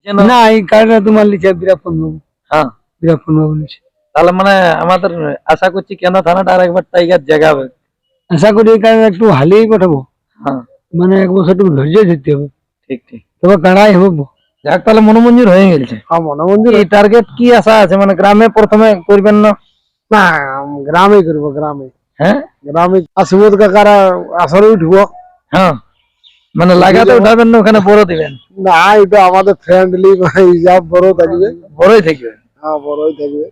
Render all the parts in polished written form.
না এই কার্ডটা তোমার লিখে বীরাপ্পন বাবু। হ্যাঁ, বীরাপ্পন বাবু লিখে। তাহলে মানে আমাদের আশা করছি কেন থানাটা আর একবার টাইগার জাগাবে। আশা করি এই কারণে একটু হালিয়েই পাঠাবো, হ্যাঁ, মানে এক বছর একটু ধৈর্য ধরতে হবে, ঠিক ঠিক। তবে কাড়াই হবে। যাক, তাহলে মনোমঞ্জুর হয়ে গেছে। হ্যাঁ মনোমন্দির। এই টার্গেট কি আশা আছে, মানে গ্রামে প্রথমে করবেন না? না গ্রামে করবো, গ্রামে। হ্যাঁ, গ্রামে সুবোধ কাকারা আসরে উঠবো। হ্যাঁ, মানে লাগাতে উঠাবেন না, ওখানে বড় দিবেন? না এটা আমাদের ফ্রেন্ডলি হিসাব, বড় থাকবে। বড়ই থাকবে। হ্যাঁ বড়ই থাকবে।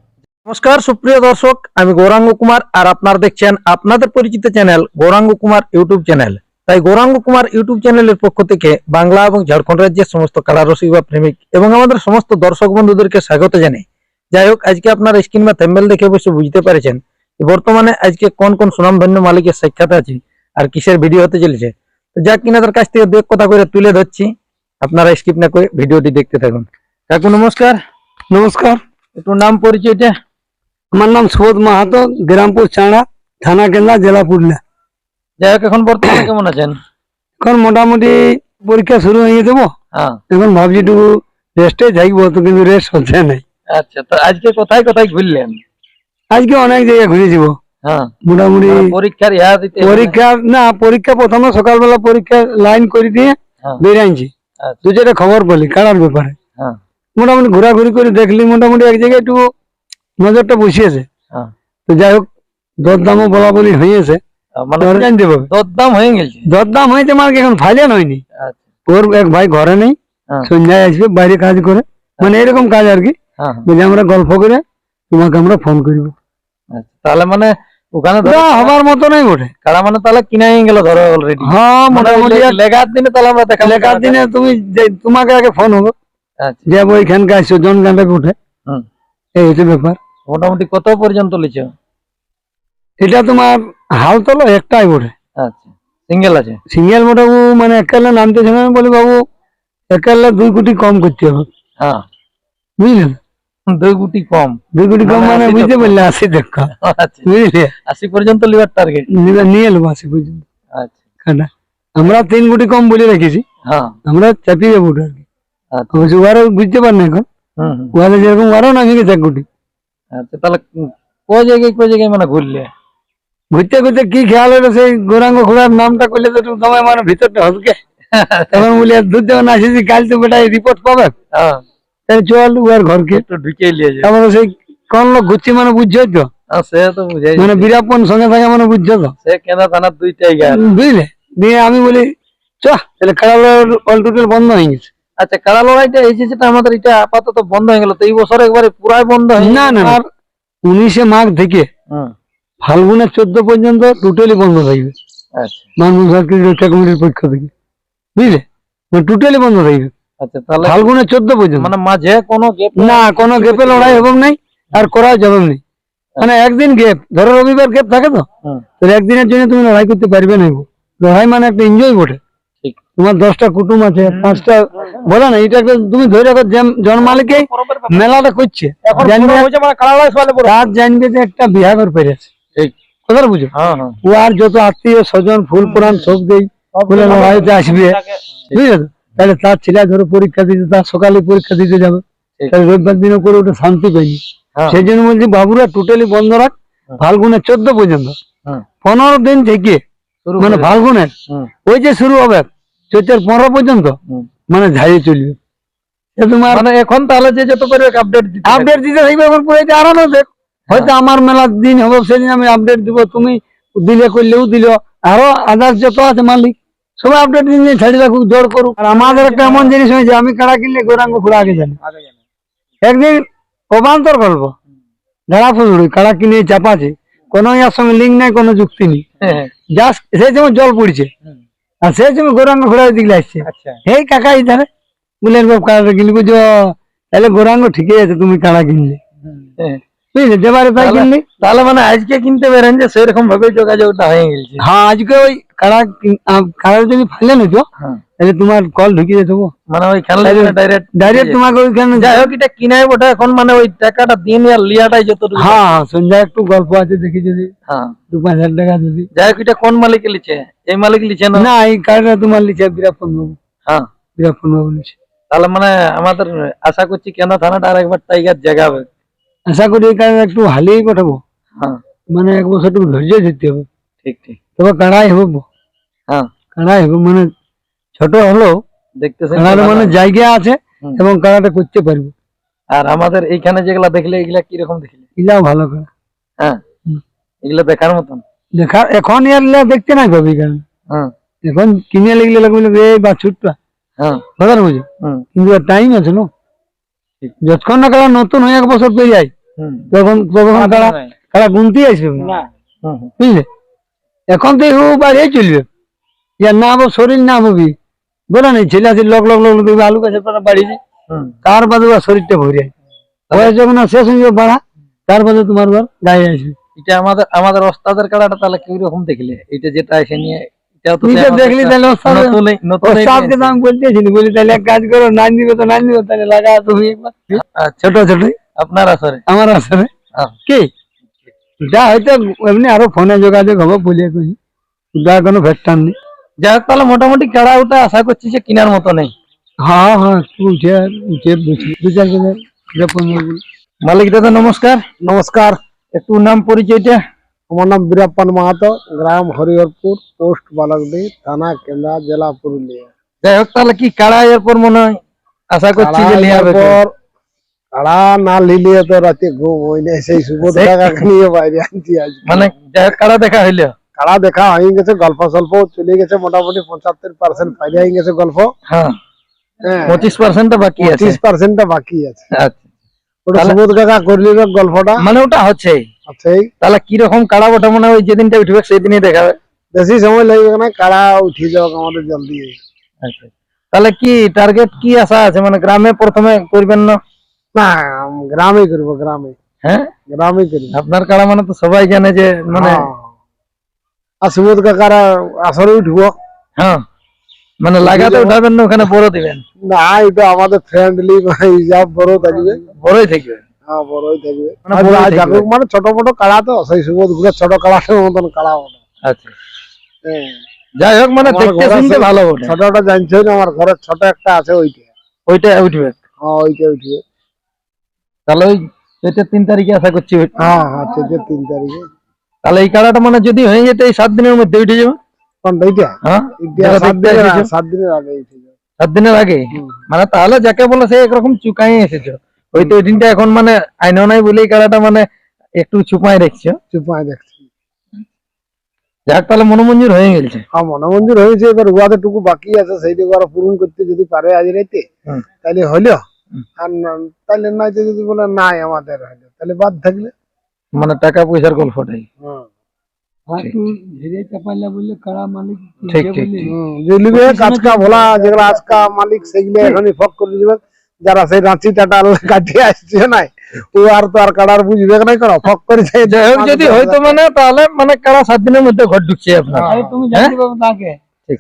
নমস্কার সুপ্রিয় দর্শক, আমি গৌরাঙ্গ কুমার, আর আপনারা দেখছেন আপনাদের পরিচিত channel Gauranga Kumar YouTube channel. তাই গৌরাঙ্গ কুমার ইউটিউব চ্যানেলের পক্ষ থেকে বাংলা এবং ঝাড়খণ্ড রাজ্যের সমস্ত কালারসিক বা প্রেমিক এবং আমাদের সমস্ত দর্শক বন্ধুদেরকে স্বাগত জানাই। যাই হোক, আজকে আপনারা স্ক্রিন বা থাম্বনেল দেখে অবশ্যই বুঝতে পেরেছেন যে বর্তমানে আজকে কোন কোন সুনামধন্য মালিকের সাক্ষাৎ আছে আর কিসের ভিডিও হতে চলেছে। তো যাক, কিনাদের কাছ থেকে দু এক কথা করে তুলে ধরছি, আপনারা স্কিপ না করে ভিডিওটি দেখতে থাকুন। কাকু নমস্কার। নমস্কার। একটু নাম পরিচয়টা? আমার নাম সুবোধ মাহাতো, গ্রামপুর চাঁড়া, থানা কেন্দ্রা, জেলা পুরুলিয়া। যাই হোক, এখন বর্তমানে কেমন আছেন? এখন মোটামুটি পরীক্ষা শুরু হয়ে যাবো, হ্যাঁ, এখন ভাবছি একটু রেস্টে যাইবো, তো কিন্তু রেস্ট হচ্ছে নাই। আচ্ছা, তো আজকে কোথায় কোথায় ঘুরলেন? আজকে অনেক জায়গায় ঘুরে যাবো হ্যাঁ, মোটামুটি। পরীক্ষার ইয়া দিতে? পরীক্ষা না, পরীক্ষা প্রথমে সকালবেলা পরীক্ষা লাইন করে দিয়ে হ্যাঁ, বেরিয়েছি। আচ্ছা, দু চারটা খবর পেলি কারার ব্যাপারে, হ্যাঁ, মোটামুটি ঘোরাঘুরি করে দেখলি, মোটামুটি এক জায়গায় একটু নজরটা বসিয়েছে। হ্যাঁ, তো যাই হোক, দরদামও বলা বলি হয়েছে, মানে জানতে পারবে। দরদাম হয়ে গেছে? দরদাম হয়েছে মানে কি, এখন ফাইনাল হয়নি। আচ্ছা, ওর এক ভাই ঘরে নেই, হ্যাঁ, সন্ধ্যায় আসবে, বাইরে কাজ করে, মানে এরকম কাজ আর কি। হ্যাঁ, বলে আমরা গল্প করে তোমাকে আমরা ফোন করবো। আচ্ছা, তাহলে মানে ওখানে হবার মতো নাই বটে। কারা মানে তাহলে কিনা হয়ে গেল ধরো অলরেডি? হ্যাঁ মোটামুটি লেখার দিনে তাহলে আমরা দেখা লেখার দিনে তুমি তোমাকে আগে ফোন হবে, আচ্ছা, যে ওইখানকে আসছো জন গাঁটা উঠে। হুম, এই হচ্ছে ব্যাপার। মোটামুটি কত পর্যন্ত লিখছো? এটা তোমার হাল তোলো একটাই বটে। আচ্ছা, সিঙ্গেল আছে? সিঙ্গেল মোটামু মানে একালে নামতে না, বলি বাবু একালে 2 কোটি কম করতে হবে। হ্যাঁ, বুঝলেন? 2 কোটি কম? 2 কোটি কম মানে 80 বুঝতে টাকা। পারলে 80 টাকা। আচ্ছা, বুঝলে? 80 পর্যন্ত লিভার টার্গেট? নিয়ে এলো 80 পর্যন্ত। আচ্ছা, কাটা আমরা 3 কোটি কম বলে রেখেছি, হ্যাঁ, আমরা চাপিয়ে যাবো আর কি। আচ্ছা, অবশ্য ওরাও বুঝতে পার না এখন, হুম, হুম, ওরা যেরকম ওরাও নামে গেছে 1 কোটি। আচ্ছা, তাহলে কোন জায়গায় মানে ঘুরলে? ঘুরতে ঘুরতে কি খেয়াল হলো, সেই গৌরাঙ্গ ঘোড়ার নামটা করলে তো তোমার মানে ভিতরটা হলকে, তখন বলি দুধ যখন আসেছি কাল তো বেটা রিপোর্ট পাবে, হ্যাঁ, তাহলে চল উয়ার ঘরকে একটু ঢুকে নিয়ে যায়। তারপরে সেই কোন লোক ঘুরছি মানে বুঝছো তো, সে তো বুঝাই, মানে বীরাপ্পন সঙ্গে থাকে মানে বুঝছো তো। সে কেনা থানার 2টাই গাছ। বুঝলে? দিয়ে আমি বলি চ, তাহলে খেলা অল টোটাল বন্ধ হয়ে গেছে। আচ্ছা, কাড়া লড়াইটা এই যে যেটা আমাদের এটা আপাতত বন্ধ হয়ে গেল, তো এই বছর একবারে পুরাই বন্ধ হয়ে না না, আর 19শে মাঘ থেকে হুম, ফাল্গুনের 14 পর্যন্ত টোটালি বন্ধ থাকবে আচ্ছা, মানুষ রক্ষা কমিটির পক্ষ থেকে। বুঝলে? মানে টোটালি বন্ধ থাকবে আচ্ছা, তাহলে ফাল্গুনের 14 পর্যন্ত। মানে মাঝে কোনো গ্যাপ না, কোনো গ্যাপে লড়াই হবে নাই, আর করা যাবে না। মানে একদিন গ্যাপ, ধরো রবিবার গ্যাপ থাকে তো, হুম, তাহলে একদিনের জন্য তুমি লড়াই করতে পারবে না। লড়াই মানে একটা এনজয় বটে। ঠিক। তোমার 10টা কুটুম আছে, 5টা বলে না, এটা একটা তুমি ধরে রাখো, জন্মালিকে মেলাটা করছে, জানবে রাত জানবে যে একটা বিহাগর পেরেছে। ঠিক, কথাটা বুঝো? হ্যাঁ, হ্যাঁ, ও আর যত আত্মীয় স্বজন ফুল পুরাণ সব দেই বলে লড়াইতে আসবে। বুঝলে তো? তাহলে তার ছেলে ধরো পরীক্ষা দিতে, তার সকালে পরীক্ষা দিতে যাবে, ঠিক। তাহলে রবিবার দিনও করে ওটা শান্তি পাইনি। হ্যাঁ, সেই জন্য বলছি বাবুরা টোটালি বন্ধ রাখ ফাল্গুনের 14 পর্যন্ত। হুম, 15 দিন থেকে শুরু মানে করে- ফাল্গুনের হুম, ওই যে শুরু হবে চৈতের 15 পর্যন্ত, হুম। মানে ঝাড়িয়ে চলবে। এ তোমার মানে এখন তাহলে যে যত করে আপডেট দিতে আপডেট দিতে থাকবে, এখন পরে আরো না দেখ, হয়তো আমার মেলার দিন হবে সেদিন আমি আপডেট দিব, তুমি দিলে করলেও দিল, আরো আদার্স যত আছে মালিক সবাই আপডেট দিয়ে ছাড়ি রাখুক, জোর করুক। আর আমাদের একটা এমন জিনিস হয়েছে, আমি কাড়া কিনলে গৌরাঙ্গ ঘোড়া আগে জানি। একদিন অবান্তর গল্প, ধারা ফুসুড়ি কাড়া কিনে চাপাছে, কোনো ইয়ার সঙ্গে লিঙ্ক নাই, কোনো যুক্তি নেই, হ্যাঁ, জাস্ট সেই সময় জল পড়ছে, হুম, আর সেই সময় গৌরাঙ্গ ঘোড়ার দিকে আসছে। আচ্ছা, এই কাকা ইধারে বললেন বাবু কাড়াটা কিনলি, বুঝো তাহলে গৌরাঙ্গ ঠিকই আছে, তুমি কাড়া কিনলে। হ্যাঁ। বুঝলে? যেবারে তাই কিনলি। তাহলে মানে আজকে কিনতে পারেন যে সেরকম ভাবে যোগাযোগটা হয়ে গেছে। হ্যাঁ আজকে ওই কাড়া যদি ফাইলে নিতো, হ্যাঁ, তাহলে তোমার কল ঢুকিয়ে দেবো মানে ওই খেললে ডাইরেক্ট ডাইরেক্ট তোমাকে ওইখানে। যাই হোক, এটা কিনাই বটে এখন, মানে ওই টাকাটা দিন আর লিয়াটাই যতটুকু। হ্যাঁ সন্ধ্যায় একটু গল্প আছে, দেখি যদি হ্যাঁ, 2-5 হাজার টাকা যদি। যাই হোক, এটা কোন মালিক লিখে? এই মালিক লিখে না? না এই কার্ডটা তোমার লিখে বীরাপ্পন বাবু। হ্যাঁ, বীরাপ্পন বাবু লিখে। তাহলে মানে আমাদের আশা করছি কেন থানাটা আর একবার টাইগার জাগাবে। আশা করি এই কারণে একটু হালিয়ে পাঠাবো, হ্যাঁ মানে এক বছর একটু ধৈর্য ধরতে হবে, ঠিক ঠিক। তবে কাড়াই হবে, হ্যাঁ কাড়াই হবে, মানে ছোট হলেও দেখতেছেন কাড়ার তো মানে ভালো। জায়গা আছে হুম। এবং কাড়াটা করতে পারবো। আর আমাদের এইখানে যেগুলা দেখলে এগুলা কিরকম দেখলে? এটাও ভালো করে হ্যাঁ হুম। এগুলা দেখার মতন। দেখা এখন এলে দেখতে নাই পাবি, কারণ হ্যাঁ এখন কিনে লাগলে লাগবে এই বাছুরটা হ্যাঁ কথা বুঝো, হুম কিন্তু টাইম আছে না, ঠিক। যতক্ষণ না কাড়া নতুন হয়ে এক বছর পেয়ে যায় হুম তখন তখন কাড়া কাড়া গুনতি আসবে না, হুম হুম। বুঝলে? এখন তো ও বাইরে চলবে, যে না হবো শরীর না হবি বলে নেই, ছেলে আছে লগ লগ লগ দেখবে আলু গাছের পাতা বাড়ি যায়, হুম। তার বাদে ওর শরীরটা ভরে যায়, বয়স যখন আর শেষ হয়ে যাবে বাড়া, তার বাদে তোমার বার গায়ে আসবে। এটা আমাদের আমাদের ওস্তাদের কাড়াটা তাহলে কি রকম দেখলে? এটা যেটা এসে নিয়ে এটাও তো তুই তো আমাদের দেখলি একটা তাহলে নতুনই ওস্তাদকে তো নিয়েছে। আমি বলতেছিলি, বলি তাহলে এক কাজ করো, নান দিবে তো নান দিবে, তাহলে লাগা তুমি একবার আচ্ছা, ছোট ছোট আপনার আসরে আমার আসলে হ্যাঁ। কি যা হয়তো এমনি আরো ফোনে যোগাযোগ হবো বলিয়ে কই, যা কোনো ভেটটান নেই। যাই হোক তাহলে মোটামুটি কাড়া ওটা আশা করছি যে কেনার মতো নেই। হ্যাঁ হ্যাঁ একটু উঠে উঠে বুঝি দু চার জনের মালিক দাদা নমস্কার। নমস্কার, একটু নাম পরিচয়টা। আমার নাম বীরাপ্পান মাহাতো, গ্রাম হরিহরপুর, পোস্ট বালাগডি, থানা কেন্দ্রা, জেলা পুরুলিয়া। যাই হোক তাহলে কি কাড়া এরপর মনে হয় আশা করছি যে লিয়া হবে। কাড়া না লিলিয়ে তো রাতে ঘুম হয় না, সেই সুবোধ কাকাকে নিয়ে বাইরে আনছি আজ। মানে যাই হোক কাড়া দেখা হইলো। কাড়া দেখা হয়ে গেছে, গল্প সল্প চলে গেছে, মোটামুটি 75% ফাইলে হয়ে গেছে গল্প, হ্যাঁ হ্যাঁ 25% বাকি আছে। 25% বাকি আছে। আচ্ছা ওটা তাহলে- সুবোধ কাকা করলি গল্পটা মানে ওটা হচ্ছে আছেই, তাহলে কিরকম কাড়া ওটা মনে হয় যেদিনটা উঠবে সেদিনই দেখাবে। বেশি সময় লাগবে না, কাড়া উঠে যাবে আমাদের জলদি। আচ্ছা তাহলে কি টার্গেট কি আশা আছে, মানে গ্রামে প্রথমে করবেন না? না গ্রামে করবো, গ্রামে হ্যাঁ গ্রামে করবো। আপনার কাড়া মানে তো সবাই জানে যে মানে হ্যাঁ। আর সুবোধ কাকারা আসরে উঠবো হ্যাঁ মানে লাগাতে উঠাবেন না, ওখানে বড় দিবেন। না, এটা আমাদের ফ্রেন্ডলি হিসাব, বড় থাকবে, বড়ই থাকবে। হ্যাঁ বড়ই থাকবে, মানে বড়ই আর থাকবে। যাকুক মানে ছোট মোটো কাড়া, তো সেই সুবোধ গুলো ছোট কাড়ার মতন কাড়া ওটা। আচ্ছা হ্যাঁ। যাই হোক মানে আমার দেখতে ঘরে শুনতে সেই ভালো ওঠে। ছোটটা জানছো না, আমার ঘরে ছোট একটা আছে, ওইটা। ওইটা উঠবে হ্যাঁ ওইটা উঠবে। তাহলে ওই এটা 3 তারিখে আশা করছি উঠবে। হ্যাঁ হ্যাঁ ঠিক 3 তারিখে। তাহলে এই কাড়াটা মানে যদি হয়ে যেত এই 7 দিনের মধ্যে উঠে যাবে। কোনটা এইটা? হ্যাঁ এইটা যারা 7 দেখতে দিনের এসেছো। 7 দিনের আগে উঠে যাবে। 7 দিনের আগে হুম। মানে তাহলে যাকে বলে সে একরকম চুকাই এসেছো। হয়তো ওই দিনটা এখন মানে আইনো নাই বলে এই কাড়াটা মানে একটু চুপাই রাখছো। চুপায় দেখছি। যাক তাহলে মনোমঞ্জুর হয়ে গেছে। হ্যাঁ মনোমঞ্জুর হয়েছে, এবার উহাদের টুকু বাকি আছে, সেইটুকু আরো পূরণ করতে যদি পারে আজ রাইতে হুম। তাহলে হইলো। আর তাহলে নাই তো, যদি বলে নাই আমাদের হইলো, তাহলে বাদ থাকলে মানে টাকা পয়সার গল্পটাই। ঠিক ঠিক ঠিক। লিবে কাজকা ভোলা যেগুলো আজকা মালিক, সেগুলো এখনই ফক করে দিবে। যারা সেই রাঁচি টাটা কাটিয়ে আসছে নাই, ও আর তো আর কাটার বুঝবে না, কেন ফক করে যাই হোক যদি হয়তো মানে তাহলে মানে কারা 7 দিনের মধ্যে ঘর ঢুকছে আপনার। তুমি হ্যাঁ? জানতে পারবে তাকে। ঠিক।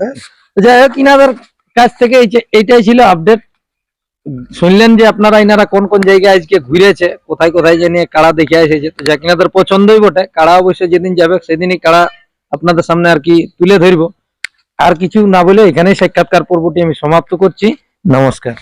যাই হোক ইনাদের কাছ থেকে এইটাই ছিল আপডেট। শুনলেন যে আপনারা ইনারা কোন কোন জায়গায় আজকে ঘুরেছে, কোথায় কোথায় জানিয়ে কাড়া দেখে এসেছে, তো যাক ইনাদের পছন্দই বটে। কাড়া অবশ্যই যেদিন যাবে সেদিনই কাড়া আপনাদের সামনে আর কি তুলে ধরবো। আর কিছু না বলে এখানেই সাক্ষাৎকার পর্বটি আমি সমাপ্ত করছি। নমস্কার।